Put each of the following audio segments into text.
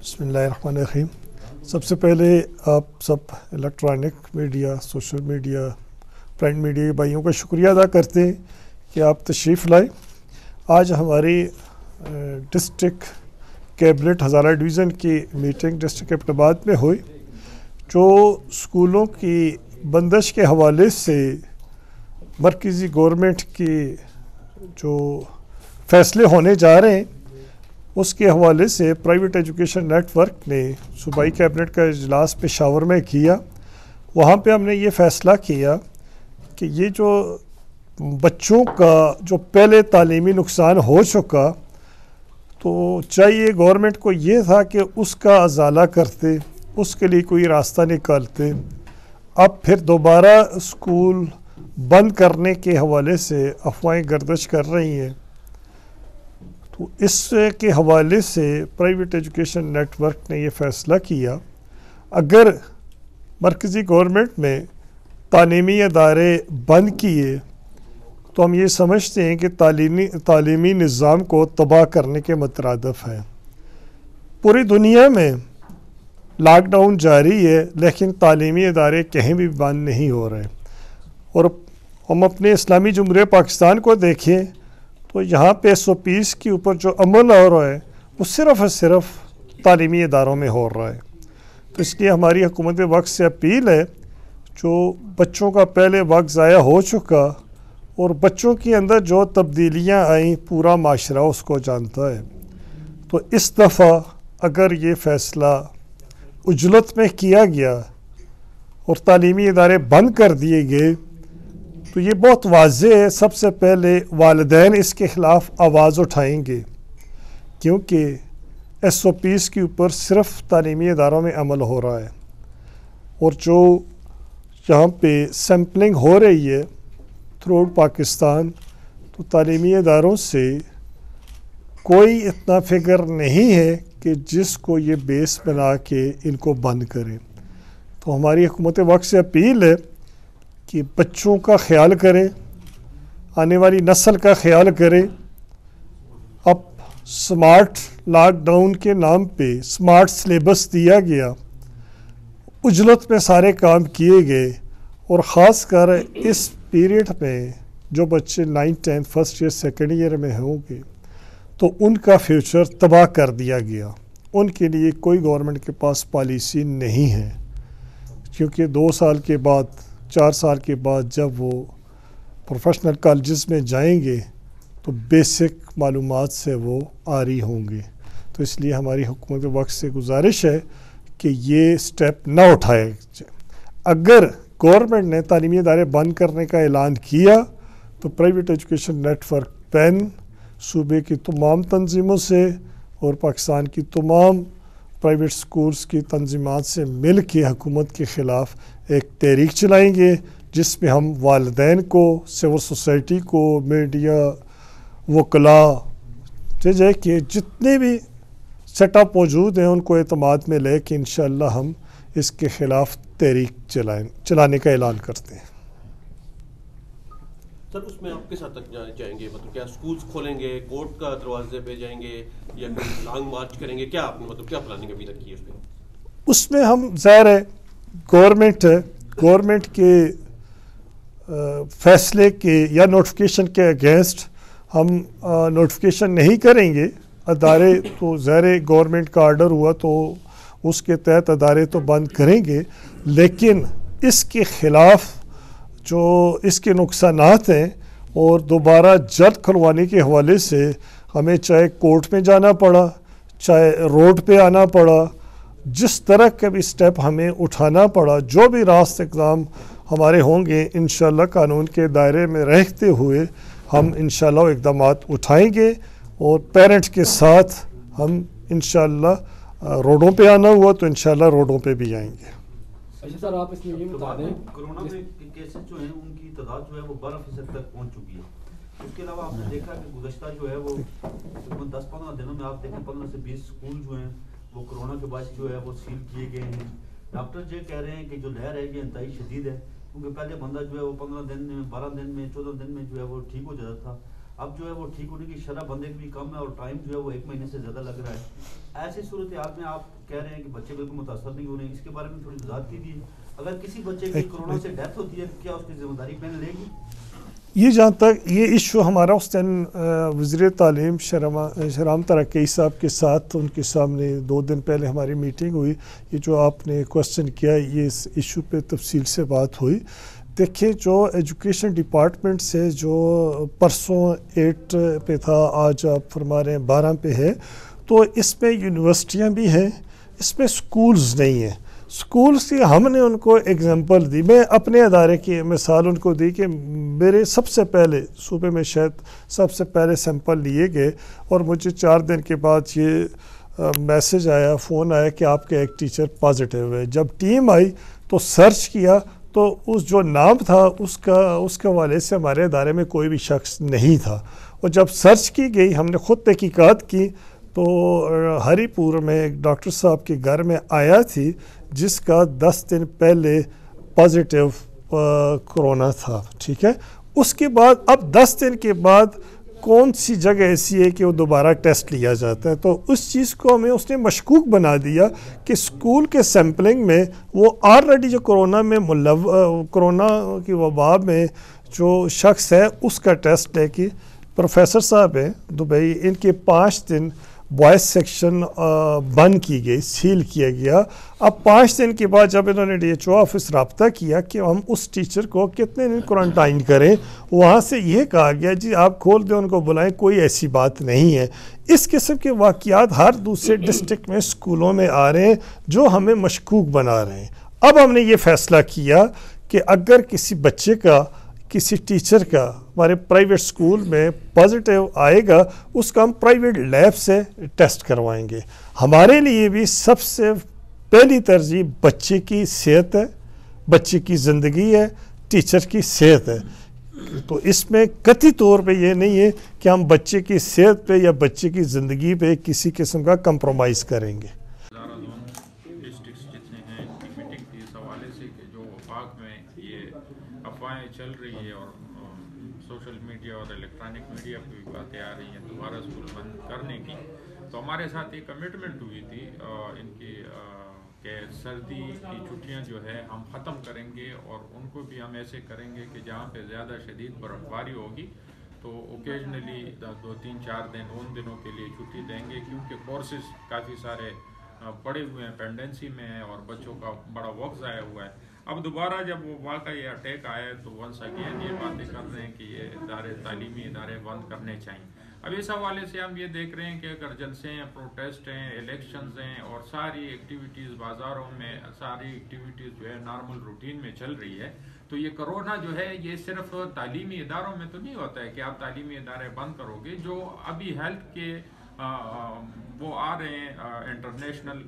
بسم اللہ الرحمن الرحیم۔ سب سے پہلے آپ سب electronic media, social media, print media کے بھائیوں کا شکریہ ادا کرتے ہیں کہ آپ تشریف لائے۔ آج ہماری ڈسٹرکٹ کیبنٹ ہزارہ ڈویژن کی میٹنگ ڈسٹرکٹ ایبٹ آباد میں ہوئی، جو اسکولوں کی بندش کے حوالے سے مرکزی گورنمنٹ کی جو فیصلے ہونے جا رہے ہیں اس کے حوالے سے پرائیویٹ ایجوکیشن نیٹ ورک نے صوبائی کیبنٹ کا اجلاس پشاور میں کیا۔ وہاں پہ ہم نے یہ فیصلہ کیا کہ یہ جو بچوں کا جو پہلے تعلیمی نقصان ہو چکا، تو چاہیے گورنمنٹ کو یہ تھا کہ اس کا ازالہ کرتے، اس کے لیے کوئی راستہ نکالتے۔ اب پھر دوبارہ اسکول بند کرنے کے حوالے سے افواہیں گردش کر رہی ہیں، تو اس کے حوالے سے پرائیویٹ ایجوکیشن نیٹ ورک نے یہ فیصلہ کیا، اگر مرکزی گورنمنٹ میں تعلیمی ادارے بند کیے تو ہم یہ سمجھتے ہیں کہ تعلیمی نظام کو تباہ کرنے کے مترادف ہے۔ پوری دنیا میں لاک ڈاؤن جاری ہے، لیکن تعلیمی ادارے کہیں بھی بند نہیں ہو رہے، اور ہم اپنے اسلامی جمہوریہ پاکستان کو دیکھیں تو یہاں پہ SOPs کے اوپر جو عمل ہو رہا ہے وہ صرف اور صرف تعلیمی اداروں میں ہو رہا ہے۔ تو اس لیے ہماری حکومت وقت سے اپیل ہے، جو بچوں کا پہلے وقت ضائع ہو چکا اور بچوں کے اندر جو تبدیلیاں آئیں پورا معاشرہ اس کو جانتا ہے، تو اس دفعہ اگر یہ فیصلہ عجلت میں کیا گیا اور تعلیمی ادارے بند کر دیے گئے تو یہ بہت واضح ہے، سب سے پہلے والدین اس کے خلاف آواز اٹھائیں گے، کیونکہ SOPs کے اوپر صرف تعلیمی اداروں میں عمل ہو رہا ہے، اور جو یہاں پہ سیمپلنگ ہو رہی ہے تھرو آؤٹ پاکستان، تو تعلیمی اداروں سے کوئی اتنا فگر نہیں ہے کہ جس کو یہ بیس بنا کے ان کو بند کرے۔ تو ہماری حکومت وقت سے اپیل ہے کہ بچوں کا خیال کریں، آنے والی نسل کا خیال کریں۔ اب سمارٹ لاک ڈاؤن کے نام پہ سمارٹ سلیبس دیا گیا، عجلت میں سارے کام کیے گئے، اور خاص کر اس پیریڈ میں جو بچے 9th 10th first year second year میں ہوں گے تو ان کا فیوچر تباہ کر دیا گیا۔ ان کے لیے کوئی گورنمنٹ کے پاس پالیسی نہیں ہے، کیونکہ 2 سال کے بعد 4 سال کے بعد جب وہ پروفیشنل کالجز میں جائیں گے تو بیسک معلومات سے وہ آری ہوں گے۔ تو اس لیے ہماری حکومت وقت سے گزارش ہے کہ یہ سٹیپ نہ اٹھائے جائے۔ اگر گورنمنٹ نے تعلیمی ادارے بند کرنے کا اعلان کیا تو پرائیویٹ ایجوکیشن نیٹ ورک پین صوبے کی تمام تنظیموں سے اور پاکستان کی تمام پرائیویٹ سکولز کی تنظیمات سے مل کے حکومت کے خلاف ایک تحریک چلائیں گے، جس میں ہم والدین کو، سول سوسائٹی کو، میڈیا، وکلاء جے کہ جتنے بھی سیٹ اپ موجود ہیں ان کو اعتماد میں لے کے انشاءاللہ ہم اس کے خلاف تحریک چلانے کا اعلان کرتے ہیں۔ سر، اس میں آپ کس حد تک جائیں گے؟ مطلب کیا سکولز کھولیں گے، کورٹ کا دروازے پہ جائیں گے، یا لانگ مارچ کریں گے؟ کیا آپ نے کیا پلاننگ ابھی تک کی ہے اس میں؟ اس میں ہم ظاہر ہے گورنمنٹ کے فیصلے کے یا نوٹیفیکیشن کے اگینسٹ ہم نوٹیفیکیشن نہیں کریں گے۔ ادارے تو ظاہر گورنمنٹ کا آرڈر ہوا تو اس کے تحت ادارے تو بند کریں گے، لیکن اس کے خلاف جو اس کے نقصانات ہیں اور دوبارہ جلد کھلوانے کے حوالے سے ہمیں چاہے کورٹ میں جانا پڑا، چاہے روڈ پہ آنا پڑا، جس طرح کا بھی سٹیپ ہمیں اٹھانا پڑا، جو بھی راست اقدام ہمارے ہوں گے، انشاءاللہ قانون کے دائرے میں رہتے ہوئے ہم انشاءاللہ اقدامات اٹھائیں گے، اور پیرنٹس کے ساتھ ہم انشاءاللہ روڈوں پہ آنا ہوا تو انشاءاللہ روڈوں پہ بھی آئیں گے۔ اچھا سر، آپ اس میں یہ بتا دیں کرونا میں کیسز جو ہیں ان کی تعداد جو ہے وہ 12% تک پہنچ چکی ہے۔ اس کے علاوہ آپ نے دیکھا کہ گزشتہ جو ہے وہ 10-15 دنوں میں آپ دیکھیں 15 سے 20 اسکول جو ہیں وہ کرونا کے باعث جو ہے وہ سیل کیے گئے ہیں۔ ڈاکٹر جو کہہ رہے ہیں کہ جو لہر ہے یہ انتہائی شدید ہے، کیونکہ پہلے بندہ جو ہے وہ 15 دن میں، 12 دن میں، 14 دن میں جو ہے وہ ٹھیک ہو جاتا تھا، اب جو ہے وہ ٹھیک ہونے کی شرح بندے کی بھی کم ہے اور ٹائم جو ہے وہ 1 مہینے سے زیادہ لگ رہا ہے. ایسی صورتحال میں آپ کہہ رہے ہیں کہ بچے بالکل متاثر نہیں ہو رہے ہیں, اس کے بارے میں تھوڑی وضاحت کیجیے. اگر کسی بچے کی کورونا سے ڈیتھ ہوتی ہے کیا اس کی ذمہ داری پہن لے گی؟ یہ جہاں تک یہ ایشو ہمارا اس دن وزیر تعلیم شہرام ترقی صاحب کے ساتھ ان کے سامنے 2 دن پہلے ہماری میٹنگ ہوئی. یہ جو آپ نے کوشچن کیا یہ اس ایشو پہ تفصیل سے بات ہوئی. دیکھیں جو ایجوکیشن ڈپارٹمنٹ سے جو پرسوں 8 پہ تھا, آج آپ فرما رہے ہیں 12 پہ ہے, تو اس میں یونیورسٹیاں بھی ہیں, اس میں سکولز نہیں ہیں. سکولز کی ہم نے ان کو ایگزامپل دی, میں اپنے ادارے کی مثال ان کو دی کہ میرے سب سے پہلے صوبے میں شاید سب سے پہلے سیمپل لیے گئے اور مجھے 4 دن کے بعد یہ میسج آیا, فون آیا کہ آپ کا ایک ٹیچر پازیٹیو ہے. جب ٹیم آئی تو سرچ کیا تو اس جو نام تھا اس کے حوالے سے ہمارے ادارے میں کوئی بھی شخص نہیں تھا. اور جب سرچ کی گئی ہم نے خود تحقیقات کی تو ہری پور میں ایک ڈاکٹر صاحب کے گھر میں آیا تھی جس کا 10 دن پہلے پازیٹیو کرونا تھا. ٹھیک ہے, اس کے بعد اب 10 دن کے بعد کون سی جگہ ایسی ہے کہ وہ دوبارہ ٹیسٹ لیا جاتا ہے, تو اس چیز کو ہمیں اس نے مشکوک بنا دیا کہ اسکول کے سیمپلنگ میں وہ آلریڈی جو کرونا کی وبا میں جو شخص ہے اس کا ٹیسٹ ہے. کہ پروفیسر صاحب ہیں دبئی, ان کے 5 دن بوائز سیکشن بند کی گئی, سیل کیا گیا. اب 5 دن کے بعد جب انہوں نے DHO آفس رابطہ کیا کہ ہم اس ٹیچر کو کتنے دن کوارنٹائن کریں, وہاں سے یہ کہا گیا جی آپ کھول دیں, ان کو بلائیں, کوئی ایسی بات نہیں ہے. اس قسم کے واقعات ہر دوسرے ڈسٹرکٹ میں اسکولوں میں آ رہے ہیں جو ہمیں مشکوک بنا رہے ہیں. اب ہم نے یہ فیصلہ کیا کہ اگر کسی بچے کا کسی ٹیچر کا ہمارے پرائیویٹ اسکول میں پازیٹیو آئے گا اس کا ہم پرائیویٹ لیب سے ٹیسٹ کروائیں گے. ہمارے لیے بھی سب سے پہلی ترجیح بچے کی صحت ہے, بچے کی زندگی ہے, ٹیچر کی صحت ہے. تو اس میں قطعی طور پہ یہ نہیں ہے کہ ہم بچے کی صحت پہ یا بچے کی زندگی پہ کسی قسم کا کمپرومائز کریں گے. افواہیں چل رہی ہے اور سوشل میڈیا اور الیکٹرانک میڈیا پہ بھی باتیں آ رہی ہیں دوبارہ اسکول بند کرنے کی, تو ہمارے ساتھ یہ کمٹمنٹ ہوئی تھی ان کی کہ سردی کی چھٹیاں جو ہے ہم ختم کریں گے اور ان کو بھی ہم ایسے کریں گے کہ جہاں پہ زیادہ شدید برف باری ہوگی تو اوکیجنلی 2-3-4 دن ان دنوں کے لیے چھٹی دیں گے, کیونکہ کورسز کافی سارے پڑے ہوئے ہیں, پینڈنسی میں ہیں اور بچوں کا بڑا وقت ضائع ہوا ہے. اب دوبارہ جب وہ واقعہ یہ اٹیک آیا تو ونس اگین یہ باتیں کر رہے ہیں کہ یہ ادارے تعلیمی ادارے بند کرنے چاہیے. اب اس حوالے سے ہم یہ دیکھ رہے ہیں کہ اگر جلسے ہیں, پروٹیسٹ ہیں, الیکشنز ہیں اور ساری ایکٹیویٹیز بازاروں میں ساری ایکٹیویٹیز جو ہے نارمل روٹین میں چل رہی ہے, تو یہ کرونا جو ہے یہ صرف تعلیمی اداروں میں تو نہیں ہوتا ہے کہ آپ تعلیمی ادارے بند کرو گے. جو ابھی ہیلتھ کے وہ آ رہے ہیں انٹرنیشنل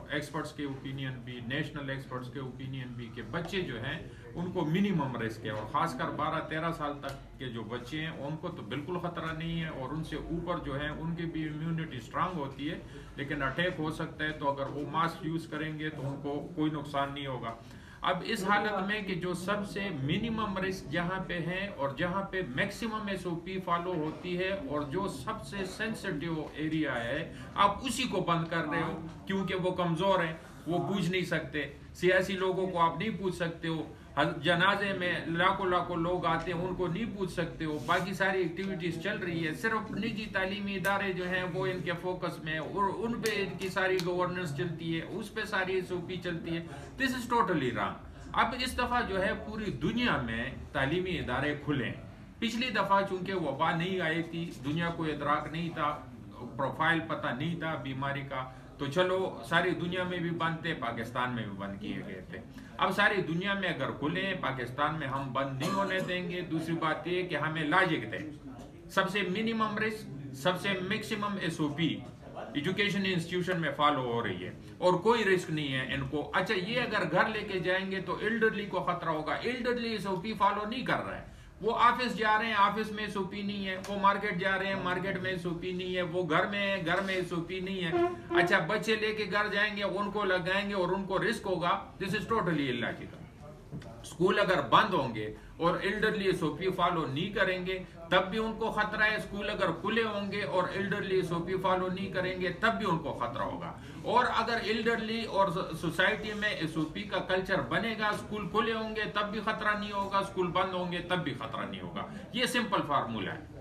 ایکسپرٹس کے اوپینین بھی, نیشنل ایکسپرٹس کے اوپینین بھی, کہ بچے جو ہیں ان کو منیمم رسک ہے اور خاص کر 12-13 سال تک کے جو بچے ہیں ان کو تو بالکل خطرہ نہیں ہے اور ان سے اوپر جو ہیں ان کی بھی امیونٹی اسٹرانگ ہوتی ہے, لیکن اٹیک ہو سکتا ہے. تو اگر وہ ماسک یوز کریں گے تو ان کو کوئی نقصان نہیں ہوگا. اب اس حالت میں کہ جو سب سے منیمم رسک جہاں پہ ہیں اور جہاں پہ میکسیمم SOP فالو ہوتی ہے اور جو سب سے سینسٹیو ایریا ہے, آپ اسی کو بند کر رہے ہو کیونکہ وہ کمزور ہیں, وہ پوچھ نہیں سکتے. سیاسی لوگوں کو آپ نہیں پوچھ سکتے ہو, جنازے میں لاکھوں لوگ آتے ہیں ان کو نہیں پوچھ سکتے ہو, باقی ساری ایکٹیویٹیز چل رہی ہے. صرف نجی تعلیمی ادارے جو ہیں وہ ان کے فوکس میں اور ان پہ ان کی ساری گورننس چلتی ہے, اس پہ ساری SOP چلتی ہے. دس از ٹوٹلی رانگ. اب اس دفعہ جو ہے پوری دنیا میں تعلیمی ادارے کھلیں. پچھلی دفعہ چونکہ وبا نہیں آئی تھی, دنیا کو ادراک نہیں تھا, پروفائل پتہ نہیں تھا بیماری کا, تو چلو ساری دنیا میں بھی بند تھے, پاکستان میں بھی بند کیے گئے تھے. اب ساری دنیا میں اگر کھلیں, پاکستان میں ہم بند نہیں ہونے دیں گے. دوسری بات یہ کہ ہمیں لاجک دیں, سب سے منیمم رسک, سب سے میکسیمم SOP ایجوکیشن انسٹیٹیوشن میں فالو ہو رہی ہے اور کوئی رسک نہیں ہے ان کو. اچھا یہ اگر گھر لے کے جائیں گے تو ایلڈرلی کو خطرہ ہوگا. ایلڈرلی SOP فالو نہیں کر رہا ہے, وہ آفس جا رہے ہیں, آفس میں SOP نہیں ہے, وہ مارکیٹ جا رہے ہیں, مارکیٹ میں SOP نہیں ہے, وہ گھر میں ہے, گھر میں SOP نہیں ہے. اچھا بچے لے کے گھر جائیں گے, ان کو لگائیں گے اور ان کو رسک ہوگا. دس از ٹوٹلی illogical. اسکول اگر بند ہوں گے اور ایلڈرلی ایس او پی فالو نہیں کریں گے تب بھی ان کو خطرہ ہے. اسکول اگر کھلے ہوں گے اور ایلڈرلی ایس او پی فالو نہیں کریں گے تب بھی ان کو خطرہ ہوگا. اور اگر ایلڈرلی اور سوسائٹی میں ایس او پی کا کلچر بنے گا, اسکول کھلے ہوں گے تب بھی خطرہ نہیں ہوگا, اسکول بند ہوں گے تب بھی خطرہ نہیں ہوگا. یہ سمپل فارمولہ ہے.